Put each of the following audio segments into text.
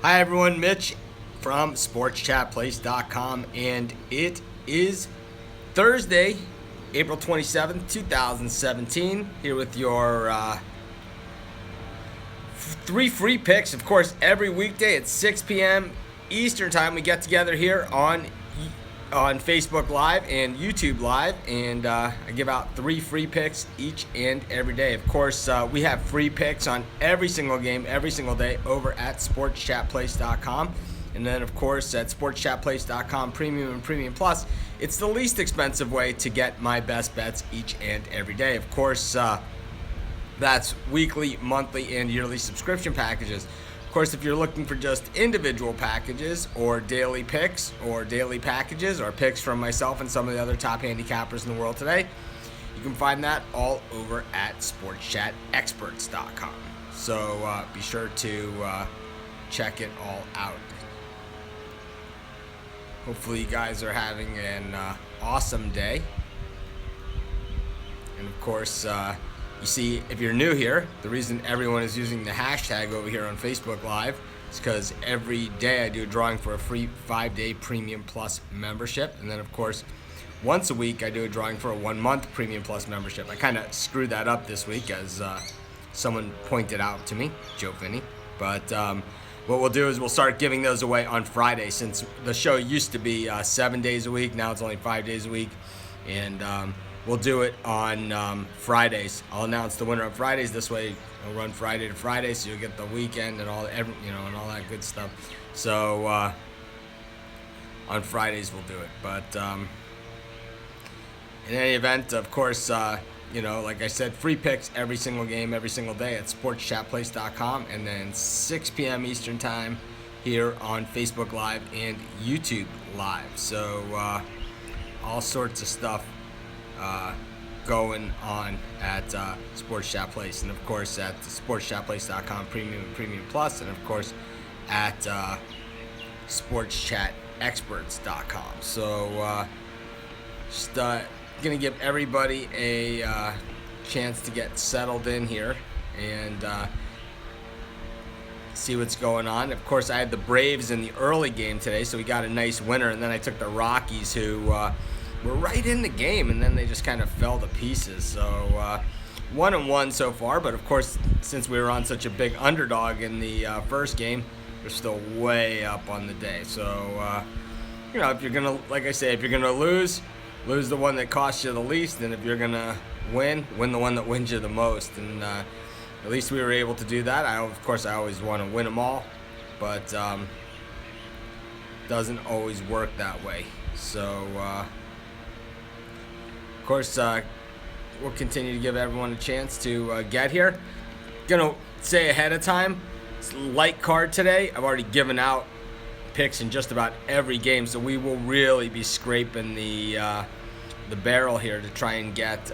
Hi everyone, Mitch from SportsChatPlace.com, and it is Thursday, April 27th, 2017, here with your three free picks. Of course, every weekday at 6 p.m. Eastern Time, we get together here on Facebook Live and YouTube Live, and I give out three free picks each and every day. Of course, we have free picks on every single game, every single day over at SportsChatPlace.com. And then, of course, at SportsChatPlace.com Premium and Premium Plus, it's the least expensive way to get my best bets each and every day. Of course, that's weekly, monthly, and yearly subscription packages. Of course, if you're looking for just individual packages or daily picks or daily packages or picks from myself and some of the other top handicappers in the world today, you can find that all over at SportsChatExperts.com. So be sure to check it all out. Hopefully you guys are having an awesome day. And of course, you see, if you're new here, the reason everyone is using the hashtag over here on Facebook Live is because every day I do a drawing for a free 5-day Premium Plus membership. And then, of course, once a week I do a drawing for a 1-month Premium Plus membership. I kind of screwed that up this week, as someone pointed out to me, Joe Finney. But what we'll do is we'll start giving those away on Friday, since the show used to be 7 days a week. Now it's only 5 days a week. And we'll do it on Fridays. I'll announce the winner on Fridays. This way, I'll run Friday to Friday, so you'll get the weekend and and all that good stuff. So on Fridays we'll do it. But in any event, of course, like I said, free picks every single game, every single day at SportsChatPlace.com, and then 6 p.m. Eastern Time here on Facebook Live and YouTube Live. So all sorts of stuff going on at Sports Chat Place, and of course at SportsChatPlace.com Premium and Premium Plus, and of course at SportsChatExperts.com. So just gonna give everybody a chance to get settled in here and see what's going on. Of course, I had the Braves in the early game today, so we got a nice winner, and then I took the Rockies, who were right in the game, and then they just kind of fell to pieces. So 1-1 so far, but of course, since we were on such a big underdog in the first game, we're still way up on the day. So if you're gonna, like I say, if you're gonna lose the one that costs you the least, and if you're gonna win the one that wins you the most. And at least we were able to do that. Of course I always want to win them all, but doesn't always work that way. So of course, we'll continue to give everyone a chance to get here. Gonna say ahead of time, it's a light card today. I've already given out picks in just about every game, so we will really be scraping the barrel here to try and get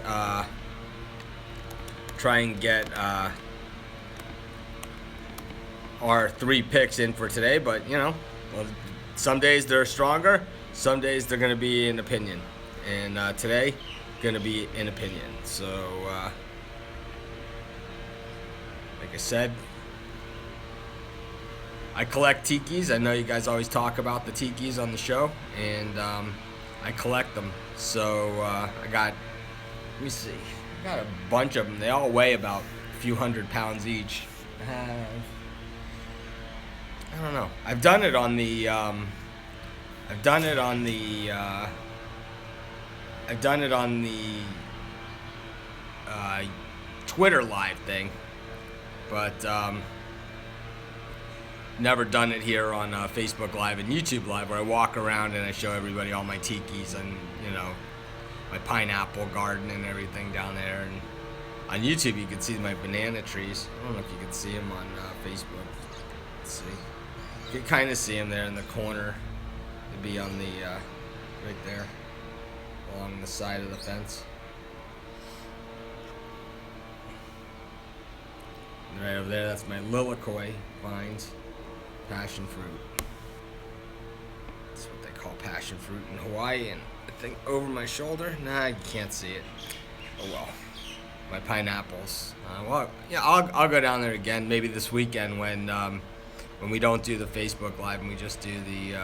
our three picks in for today. But some days they're stronger, some days they're gonna be an opinion, and today gonna be an opinion. So like I said, I collect tikis. I know you guys always talk about the tikis on the show, and I collect them. So I got a bunch of them. They all weigh about a few 100 pounds each. I don't know, I've done it on the Twitter live thing, but never done it here on Facebook Live and YouTube Live, where I walk around and I show everybody all my tikis and my pineapple garden and everything down there. And on YouTube you can see my banana trees. I don't know if you can see them on Facebook. Let's see. You can kind of see them there in the corner. They'd be on the right there along the side of the fence. And right over there, that's my lilikoi vines, passion fruit. That's what they call passion fruit in Hawaii. And the thing over my shoulder, nah, you can't see it. Oh well. My pineapples. I'll go down there again maybe this weekend when when we don't do the Facebook Live and we just do the.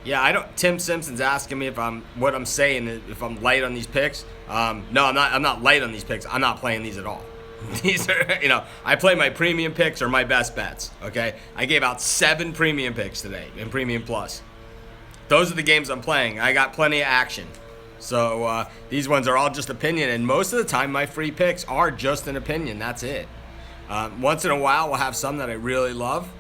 Yeah, I don't. Tim Simpson's asking me if what I'm saying if I'm light on these picks. No, I'm not. I'm not light on these picks. I'm not playing these at all. These are, I play my premium picks or my best bets. Okay, I gave out 7 premium picks today in Premium Plus. Those are the games I'm playing. I got plenty of action. So these ones are all just opinion, and most of the time my free picks are just an opinion. That's it. Once in a while we'll have some that I really love,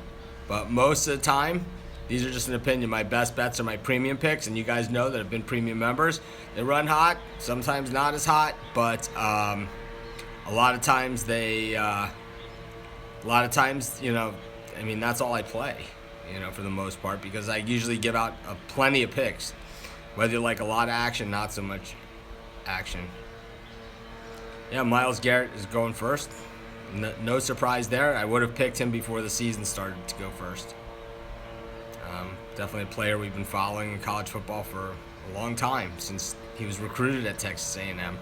but most of the time these are just an opinion. My best bets are my premium picks, and you guys know that have been premium members. They run hot, sometimes not as hot, but a lot of times that's all I play, for the most part, because I usually give out plenty of picks. Whether you like a lot of action, not so much action. Yeah, Myles Garrett is going first. No surprise there. I would have picked him before the season started to go first. Definitely a player we've been following in college football for a long time, since he was recruited at Texas A&M.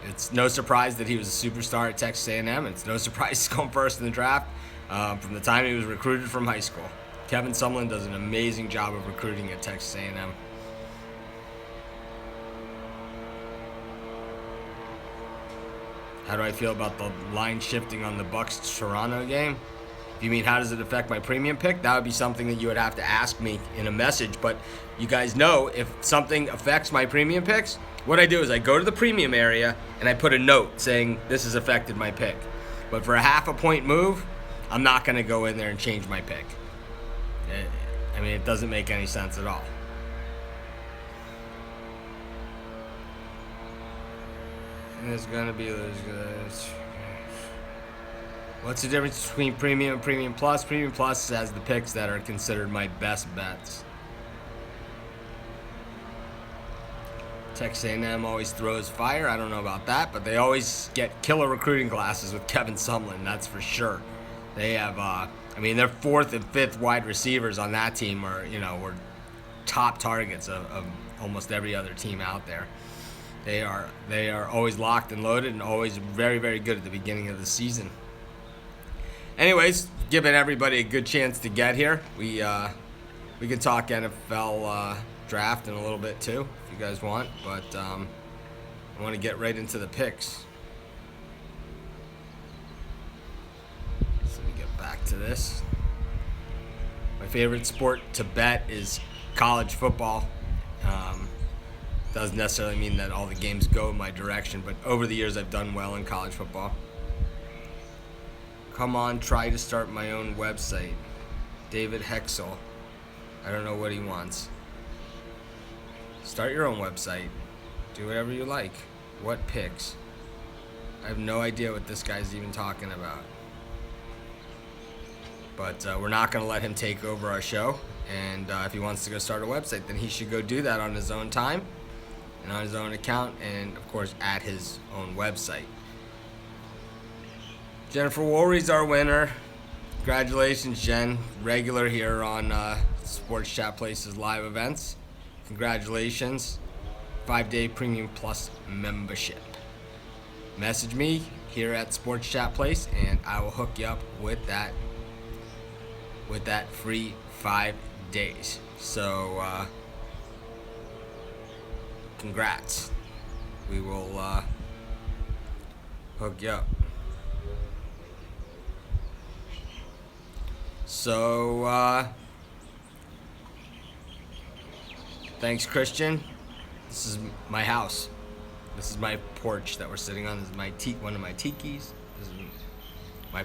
It's no surprise that he was a superstar at Texas A&M. It's no surprise he's going first in the draft from the time he was recruited from high school. Kevin Sumlin does an amazing job of recruiting at Texas A&M. How do I feel about the line shifting on the Bucs-Toronto game? If you mean how does it affect my premium pick, that would be something that you would have to ask me in a message. But you guys know if something affects my premium picks, what I do is I go to the premium area and I put a note saying this has affected my pick. But for a half a point move, I'm not going to go in there and change my pick. It doesn't make any sense at all. There's gonna be those. What's the difference between premium and premium plus? Premium plus has the picks that are considered my best bets. Texas A&M always throws fire. I don't know about that, but they always get killer recruiting classes with Kevin Sumlin. That's for sure. They have, their 4th and 5th wide receivers on that team were top targets of almost every other team out there. They are always locked and loaded and always very, very good at the beginning of the season. Anyways, giving everybody a good chance to get here. We can talk NFL draft in a little bit too, if you guys want. But I want to get right into the picks. So let me get back to this. My favorite sport to bet is college football. Doesn't necessarily mean that all the games go in my direction, but over the years I've done well in college football. Come on, try to start my own website. David Hexel. I don't know what he wants. Start your own website. Do whatever you like. What picks? I have no idea what this guy's even talking about. But we're not going to let him take over our show. And if he wants to go start a website, then he should go do that on his own time and on his own account, and of course at his own website. Jennifer Woolry's our winner. Congratulations, Jen. Regular here on Sports Chat Place's live events. Congratulations. 5-day Premium Plus membership. Message me here at Sports Chat Place, and I will hook you up with that free 5 days. So, congrats. We will hook you up. So, thanks, Christian. This is my house. This is my porch that we're sitting on. This is my one of my tikis. This is my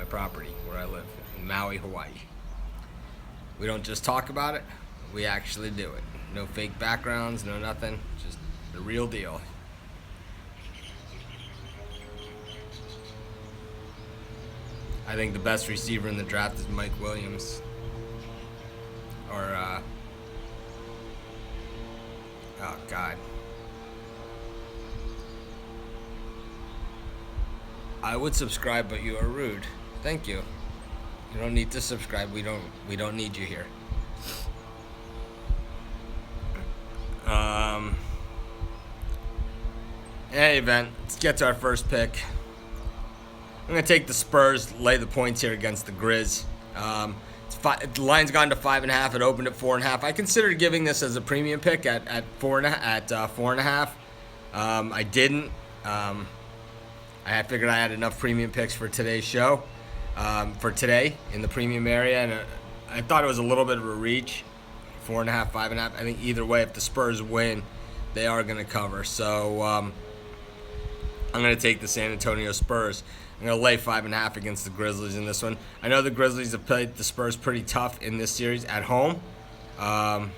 property where I live in Maui, Hawaii. We don't just talk about it, we actually do it. No fake backgrounds, no nothing, just the real deal. I think the best receiver in the draft is Mike Williams. Or, oh God. I would subscribe, but you are rude. Thank you. You don't need to subscribe. We don't need you here. In any event, let's get to our first pick. I'm going to take the Spurs, lay the points here against the Grizz. The line's gone to 5.5. It opened at 4.5. I considered giving this as a premium pick at 4.5. I didn't. I figured I had enough premium picks for today's show, for today in the premium area, and I thought it was a little bit of a reach. 4.5, 5.5. I think either way, if the Spurs win, they are going to cover. So I'm going to take the San Antonio Spurs. I'm going to lay 5.5 against the Grizzlies in this one. I know the Grizzlies have played the Spurs pretty tough in this series at home. But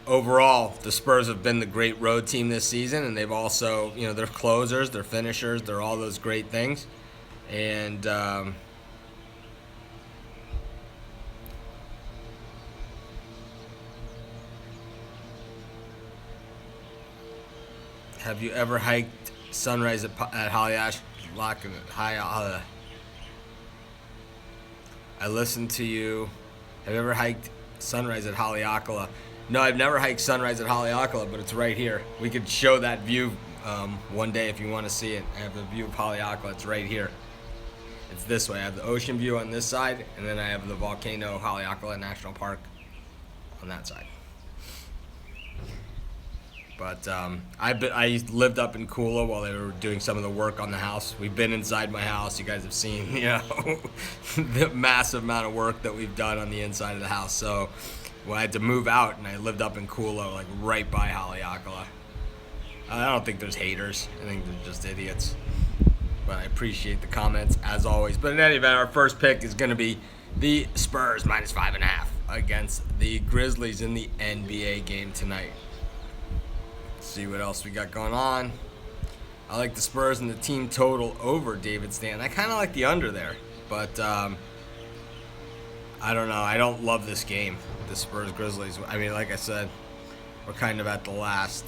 overall, the Spurs have been the great road team this season, and they've also, they're closers, they're finishers, they're all those great things. And have you ever hiked Sunrise at Hollywood? I listened to you. Have you ever hiked Sunrise at Haleakala? No, I've never hiked Sunrise at Haleakala, but it's right here. We could show that view one day if you want to see it. I have the view of Haleakala. It's right here. It's this way. I have the ocean view on this side, and then I have the volcano Haleakala National Park on that side. But I lived up in Kula while they were doing some of the work on the house. We've been inside my house. You guys have seen, the massive amount of work that we've done on the inside of the house. So I had to move out, and I lived up in Kula, like right by Haleakala. I don't think there's haters. I think they're just idiots. But I appreciate the comments, as always. But in any event, our first pick is going to be the Spurs minus 5.5 against the Grizzlies in the NBA game tonight. See what else we got going on. I like the Spurs and the team total over David Stanton. I kind of like the under there, but I don't know. I don't love this game, the Spurs Grizzlies. I mean, like I said, we're kind of at the last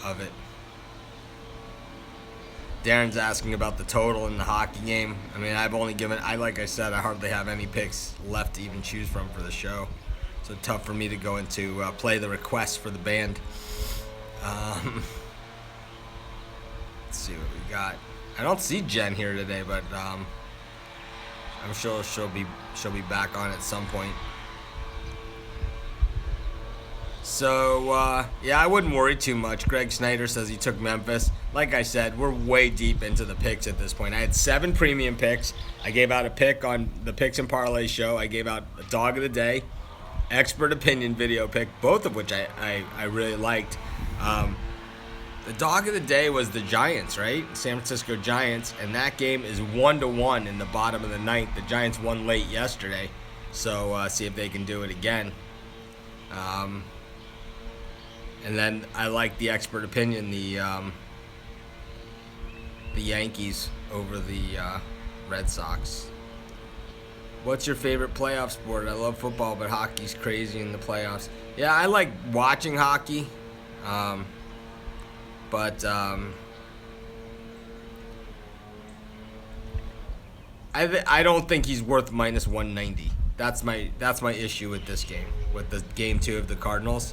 of it. Darren's asking about the total in the hockey game. I mean, like I said, I hardly have any picks left to even choose from for the show. So tough for me to go into play the request for the band. Let's see what we got. I don't see Jen here today, but I'm sure she'll be back on at some point. So I wouldn't worry too much. Greg Snyder says he took Memphis. Like I said, we're way deep into the picks at this point. I had 7 premium picks. I gave out a pick on the Picks and Parlays show. I gave out a dog of the day, expert opinion video pick, both of which I really liked. The dog of the day was the Giants, right? San Francisco Giants, and that game is 1-1 in the bottom of the ninth. The Giants won late yesterday, so see if they can do it again. And then I like the expert opinion, the Yankees over the Red Sox. What's your favorite playoff sport? I love football, but hockey's crazy in the playoffs. Yeah, I like watching hockey, but I don't think he's worth minus 190. That's my issue with this game, with the game 2 of the Cardinals.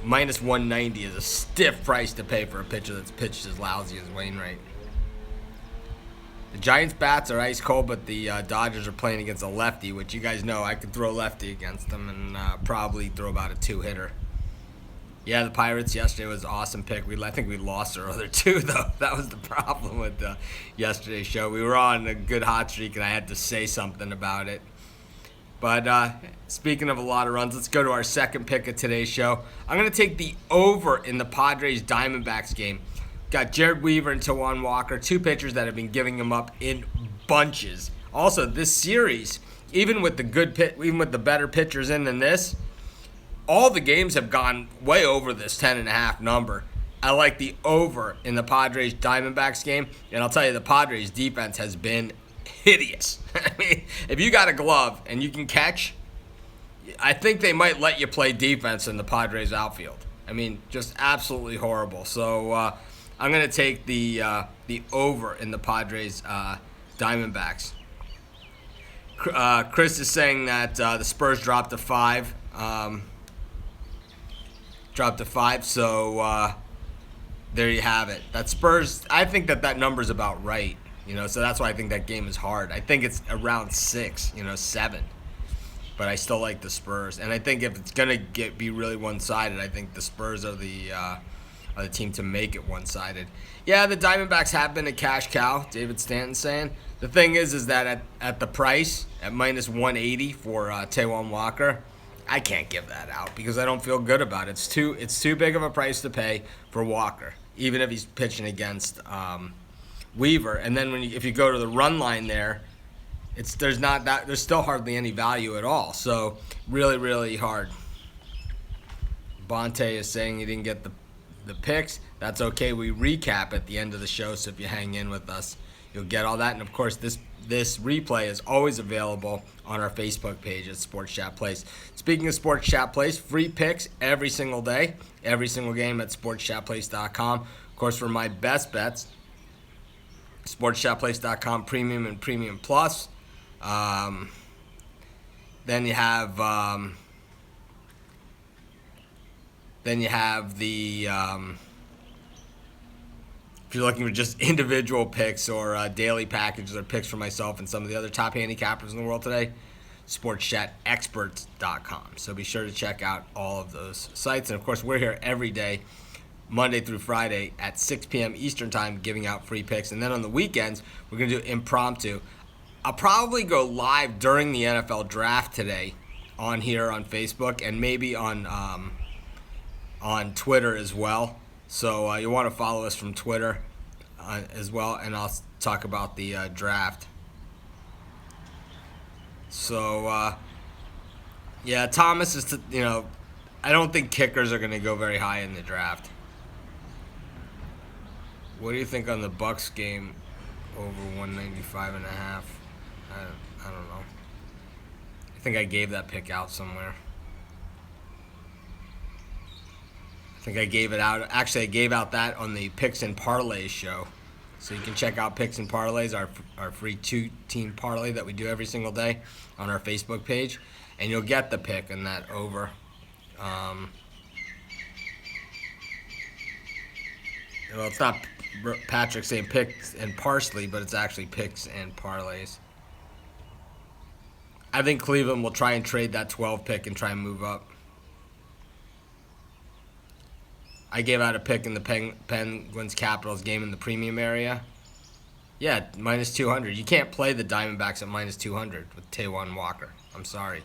Minus 190 is a stiff price to pay for a pitcher that's pitched as lousy as Wainwright. The Giants' bats are ice cold, but the Dodgers are playing against a lefty, which you guys know I could throw lefty against them and probably throw about a 2-hitter. Yeah, the Pirates yesterday was an awesome pick. I think we lost our other 2, though. That was the problem with yesterday's show. We were on a good hot streak, and I had to say something about it. But speaking of a lot of runs, let's go to our second pick of today's show. I'm going to take the over in the Padres Diamondbacks game. Got Jared Weaver and Tawan Walker, 2 pitchers that have been giving them up in bunches. Also, this series, even with the better pitchers in than this, all the games have gone way over this 10.5 number. I like the over in the Padres Diamondbacks game, and I'll tell you, the Padres defense has been hideous. I mean, if you got a glove and you can catch, I think they might let you play defense in the Padres outfield. I mean, just absolutely horrible. So I'm going to take the over in the Padres Diamondbacks. Chris is saying that the Spurs dropped to 5. Dropped to 5. So there you have it. That Spurs, I think that number's about right. So that's why I think that game is hard. I think it's around 6, 7. But I still like the Spurs. And I think if it's going to be really one-sided, I think the Spurs are the team to make it one-sided. Yeah, the Diamondbacks have been a cash cow, David Stanton saying. The thing is that at the price, at minus 180 for Taijuan Walker, I can't give that out because I don't feel good about it. It's too big of a price to pay for Walker, even if he's pitching against Weaver. And then if you go to the run line there, there's still hardly any value at all. So really, really hard. Bonte is saying he didn't get the picks. That's okay. We recap at the end of the show, so if you hang in with us, you'll get all that. And of course, this replay is always available on our Facebook page at Sports Chat Plays. Speaking of Sports Chat Plays, free picks every single day, every single game at sportschatplays.com. Of course, for my best bets, sportschatplays.com Premium and Premium Plus. Then you have the if you're looking for just individual picks or daily packages or picks for myself and some of the other top handicappers in the world today, sportschatexperts.com. So be sure to check out all of those sites. And of course, we're here every day, Monday through Friday at 6 p.m. Eastern Time, giving out free picks. And then on the weekends, we're going to do impromptu. I'll probably go live during the NFL draft today on here on Facebook and maybe on Twitter as well. So you'll want to follow us from Twitter as well, and I'll talk about the draft. So, yeah, Thomas is, I don't think kickers are going to go very high in the draft. What do you think on the Bucks game over 195.5? I don't know. I think I gave that pick out somewhere. I think I gave it out. Actually, I gave out that on the Picks and Parlays show. So you can check out Picks and Parlays, our free 2-team parlay that we do every single day on our Facebook page. And you'll get the pick in that over. Well, it's not Patrick saying picks and parsley, but it's actually picks and parlays. I think Cleveland will try and trade that 12 pick and try and move up. I gave out a pick in the Penguins Capitals game in the premium area. Yeah, minus 200. You can't play the Diamondbacks at minus 200 with Taijuan Walker. I'm sorry.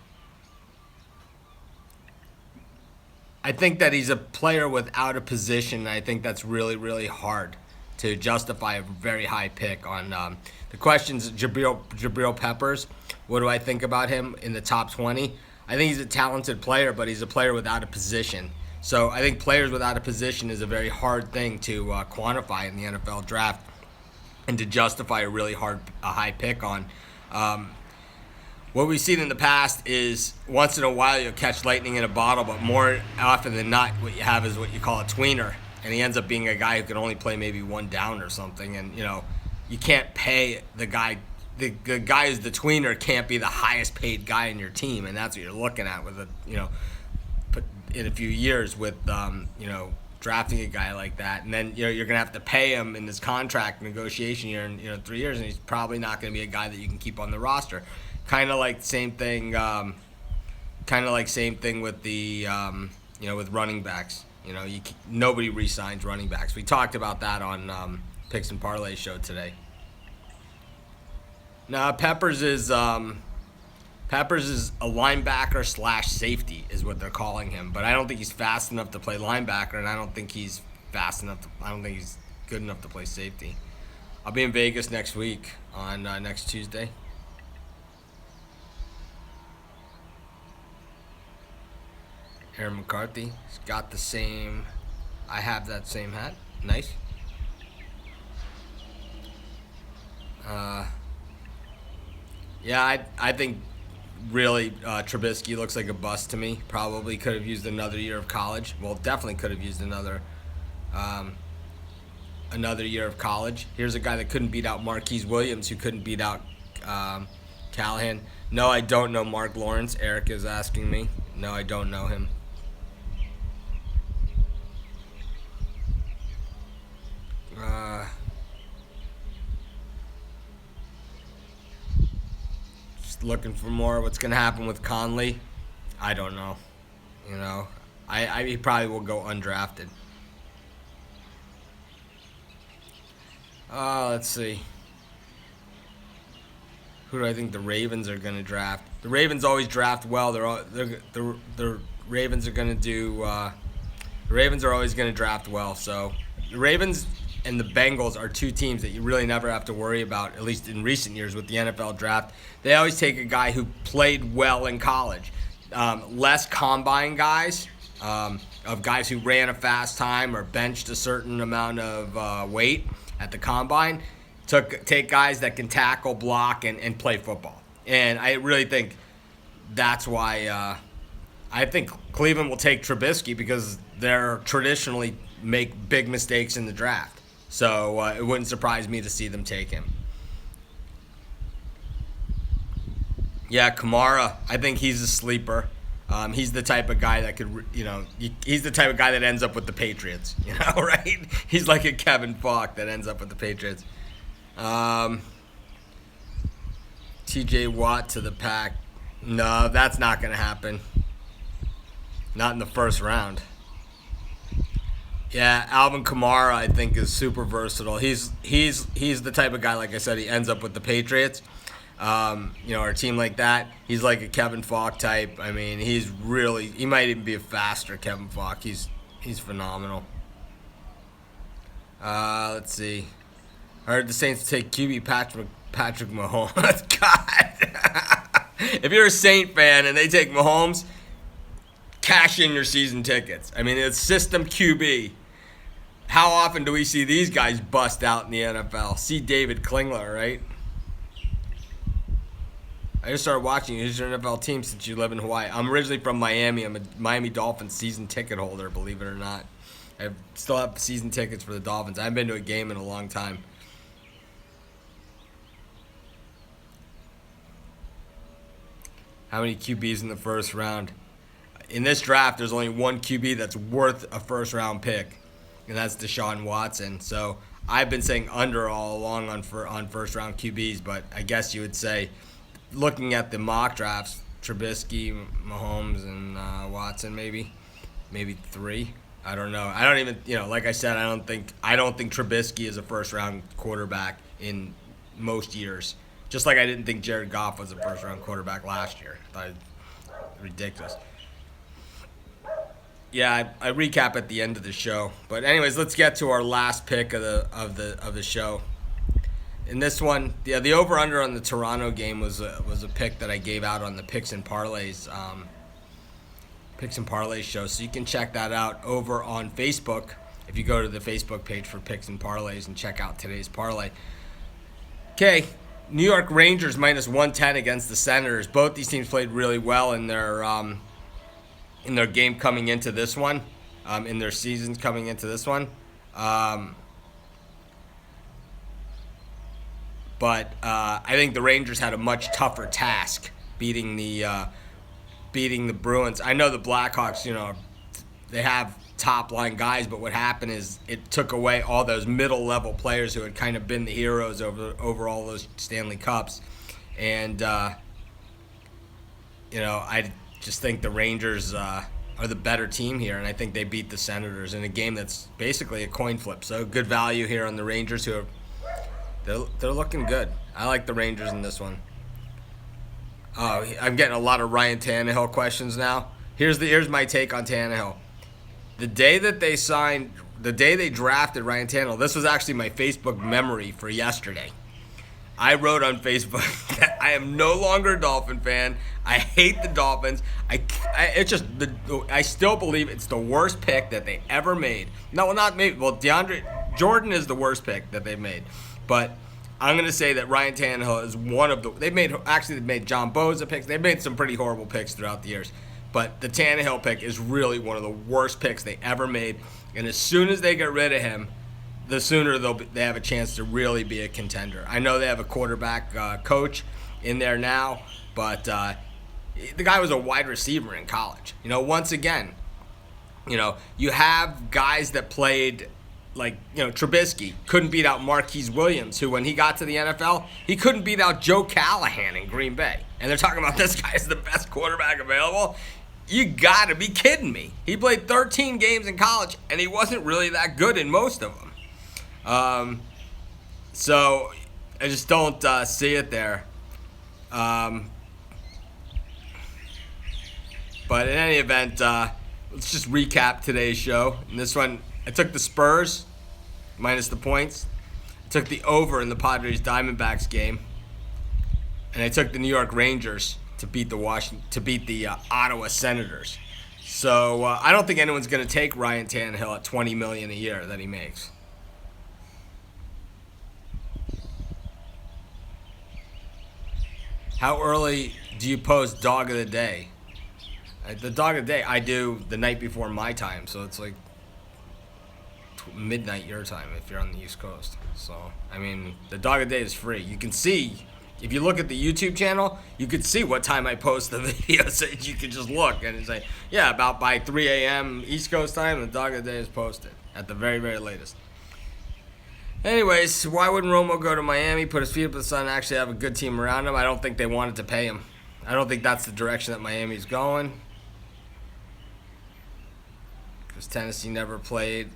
I think that he's a player without a position. I think that's really, really hard to justify a very high pick on the questions. Jibreel Peppers. What do I think about him in the top 20? I think he's a talented player, but he's a player without a position. So I think players without a position is a very hard thing to quantify in the NFL draft and to justify a really high pick on. What we've seen in the past is once in a while you'll catch lightning in a bottle, but more often than not what you have is what you call a tweener. And he ends up being a guy who can only play maybe one down or something. And, you can't pay the guy. The guy who's the tweener can't be the highest paid guy in your team. And that's what you're looking at with in a few years with, drafting a guy like that. And then, you're going to have to pay him in this contract negotiation year in 3 years. And he's probably not going to be a guy that you can keep on the roster. Kind of like same thing with the, with running backs. Nobody re-signs running backs. We talked about that on Picks and Parlay show today. Now, Peppers is a linebacker / safety is what they're calling him. But I don't think he's fast enough to play linebacker, and I don't think he's good enough to play safety. I'll be in Vegas next week on next Tuesday. Aaron McCarthy. He's got the same. I have that same hat. Nice. I think really Trubisky looks like a bust to me. Probably could have used another year of college. Well, definitely could have used another year of college. Here's a guy that couldn't beat out Marquis Williams, who couldn't beat out Callahan. No, I don't know Mark Lawrence. Eric is asking me. No, I don't know him. looking for more. What's going to happen with Conley? I don't know. He probably will go undrafted. Let's see. Who do I think the Ravens are going to draft? The Ravens always draft well. The Ravens are going to do. The Ravens are always going to draft well. So the Ravens and the Bengals are two teams that you really never have to worry about, at least in recent years with the NFL draft. They always take a guy who played well in college. Less combine guys, of guys who ran a fast time or benched a certain amount of weight at the combine. Take guys that can tackle, block, and play football. And I really think that's why I think Cleveland will take Trubisky, because they're traditionally make big mistakes in the draft. So it wouldn't surprise me to see them take him. Yeah, Kamara, I think he's a sleeper. He's the type of guy that could, he's the type of guy that ends up with the Patriots, right? He's like a Kevin Falk that ends up with the Patriots. TJ Watt to the Pack. No, that's not going to happen. Not in the first round. Yeah, Alvin Kamara, I think, is super versatile. He's the type of guy, like I said, he ends up with the Patriots. A team like that, he's like a Kevin Falk type. I mean, he might even be a faster Kevin Falk. He's phenomenal. Let's see. I heard the Saints take QB Patrick Mahomes. God. If you're a Saint fan and they take Mahomes, cash in your season tickets. I mean, it's system QB. How often do we see these guys bust out in the NFL? See David Klingler, right? I just started watching. Who's your NFL team since you live in Hawaii? I'm originally from Miami. I'm a Miami Dolphins season ticket holder, believe it or not. I still have season tickets for the Dolphins. I haven't been to a game in a long time. How many QBs in the first round? In this draft, there's only one QB that's worth a first-round pick, and that's Deshaun Watson. So I've been saying under all along on first-round QBs, but I guess you would say, looking at the mock drafts, Trubisky, Mahomes, and Watson maybe 3. I don't know. I don't even, like I said, I don't think Trubisky is a first-round quarterback in most years. Just like I didn't think Jared Goff was a first-round quarterback last year. I thought it was ridiculous. Yeah, I recap at the end of the show. But anyways, let's get to our last pick of the show. In this one, the over/under on the Toronto game was a pick that I gave out on the Picks and Parlays show. So you can check that out over on Facebook if you go to the Facebook page for Picks and Parlays and check out today's parlay. Okay, New York Rangers minus 110 against the Senators. Both these teams played really well in their game coming into this one, in their seasons coming into this one. But I think the Rangers had a much tougher task beating the Bruins. I know the Blackhawks, they have top-line guys, but what happened is it took away all those middle-level players who had kind of been the heroes over all those Stanley Cups. And, I just think the Rangers are the better team here, and I think they beat the Senators in a game that's basically a coin flip. So good value here on the Rangers, they're looking good. I like the Rangers in this one. Oh, I'm getting a lot of Ryan Tannehill questions now. Here's my take on Tannehill. The day they drafted Ryan Tannehill, this was actually my Facebook memory for yesterday. I wrote on Facebook that I am no longer a Dolphin fan. I hate the Dolphins. I still believe it's the worst pick that they ever made. No, not maybe. Well, Jordan is the worst pick that they've made. But I'm going to say that Ryan Tannehill is one of the – they've made John Bosa picks. They've made some pretty horrible picks throughout the years. But the Tannehill pick is really one of the worst picks they ever made. And as soon as they get rid of him, the sooner they have a chance to really be a contender. I know they have a quarterback coach in there now, but the guy was a wide receiver in college. Once again, you have guys that played Trubisky couldn't beat out Marquis Williams, who when he got to the NFL, he couldn't beat out Joe Callahan in Green Bay. And they're talking about this guy is the best quarterback available. You gotta be kidding me. He played 13 games in college, and he wasn't really that good in most of them. So I just don't see it there. But in any event, let's just recap today's show. In this one, I took the Spurs minus the points. I took the over in the Padres Diamondbacks game, and I took the New York Rangers to beat the Ottawa Senators. So I don't think anyone's going to take Ryan Tannehill at $20 million a year that he makes. How early do you post dog of the day? The dog of the day I do the night before my time, so it's like midnight your time if you're on the East Coast. So, I mean, the dog of the day is free. You can see, if you look at the YouTube channel, you can see what time I post the video, so you can just look and say, yeah, about by 3 a.m. East Coast time, the dog of the day is posted at the very, very latest. Anyways, why wouldn't Romo go to Miami, put his feet up to the sun, and actually have a good team around him? I don't think they wanted to pay him. I don't think that's the direction that Miami's going. Because Tennessee never played.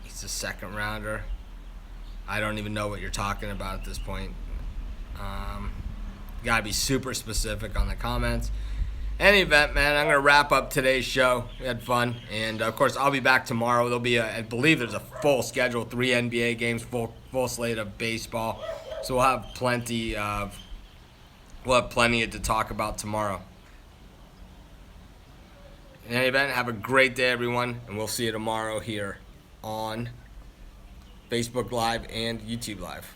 He's a second rounder. I don't even know what you're talking about at this point. You gotta be super specific on the comments. Any event, man, I'm gonna wrap up today's show. We had fun, and of course I'll be back tomorrow. There'll be I believe there's a full schedule, 3 NBA games, full slate of baseball. So we'll have plenty to talk about tomorrow. In any event, have a great day, everyone, and we'll see you tomorrow here on Facebook Live and YouTube Live.